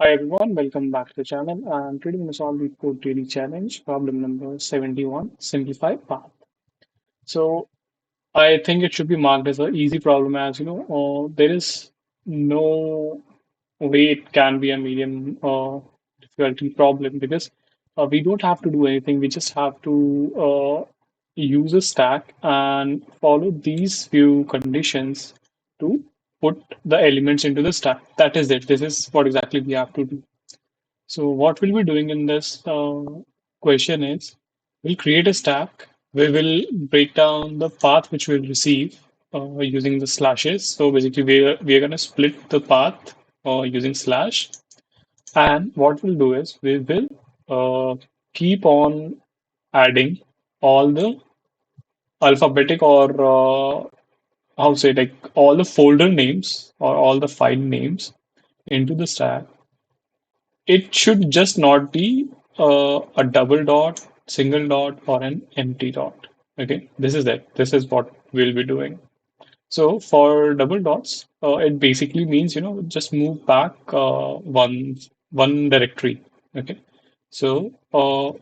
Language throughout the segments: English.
Hi everyone, welcome back to the channel. And today we're going to solve the code daily challenge, problem number 71, simplified path. So I think it should be marked as an easy problem as there is no way it can be a medium difficulty problem because we don't have to do anything. We just have to use a stack and follow these few conditions to put the elements into the stack. That is it. This is what exactly we have to do. So what we'll be doing in this question is we'll create a stack. We will break down the path which we'll receive using the slashes. So basically we are going to split the path using slash. And what we'll do is we will keep on adding all the alphabetic or how say like all the folder names or all the file names into the stack. It should just not be a double dot, single dot, or an empty dot. Okay, this is it. This is what we'll be doing. So for double dots, it basically means just move back one directory. Okay, so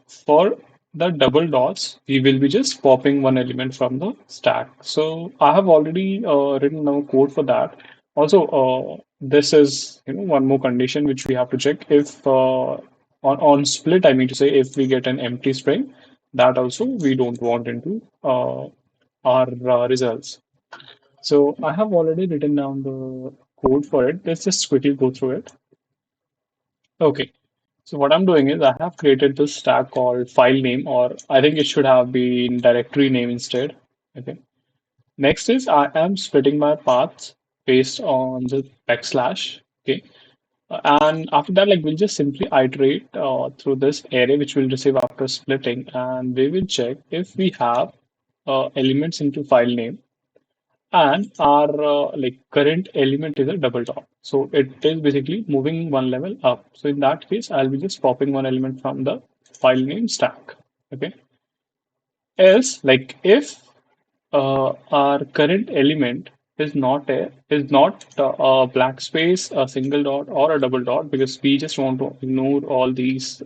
for the double dots, we will be just popping one element from the stack. So I have already written down code for that. Also, this is one more condition which we have to check. If on split, I mean to say, if we get an empty string, that also we don't want into our results. So I have already written down the code for it. Let's just quickly go through it. Okay. So what I'm doing is I have created this stack called file name, or I think it should have been directory name instead. Okay. Next is I am splitting my paths based on the backslash. Okay. And after that, like we'll just simply iterate through this array which we'll receive after splitting, and we will check if we have elements into file name and our like current element is a double dot. So it is basically moving one level up. So in that case, I'll be just popping one element from the file name stack. Okay. Else, like if our current element is not a black space, a single dot, or a double dot, because we just want to ignore all these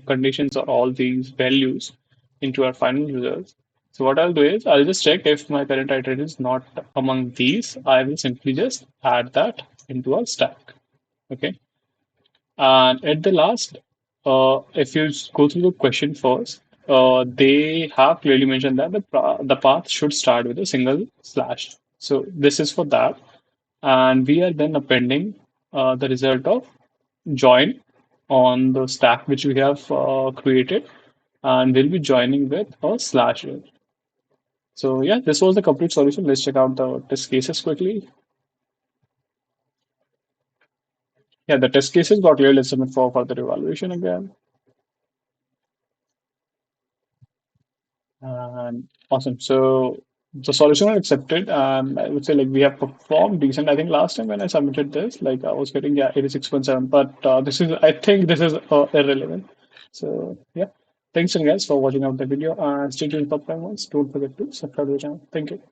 conditions or all these values into our final results. So what I'll do is I'll just check if my current iteration is not among these. I will simply just add that into our stack. Okay. And at the last, if you go through the question first, they have clearly mentioned that the path should start with a single slash. So this is for that. And we are then appending the result of join on the stack which we have created. And we'll be joining with a slash here. So yeah, this was the complete solution. Let's check out the test cases quickly. Yeah, the test cases got clearly submit for further evaluation again. And awesome. So the solution was accepted, and I would say like we have performed decent. I think last time when I submitted this, like I was getting 86.7, but this is I think this is irrelevant. So yeah, thanks again guys for watching out the video and stay tuned for upcoming ones. Don't forget to subscribe to the channel. Thank you.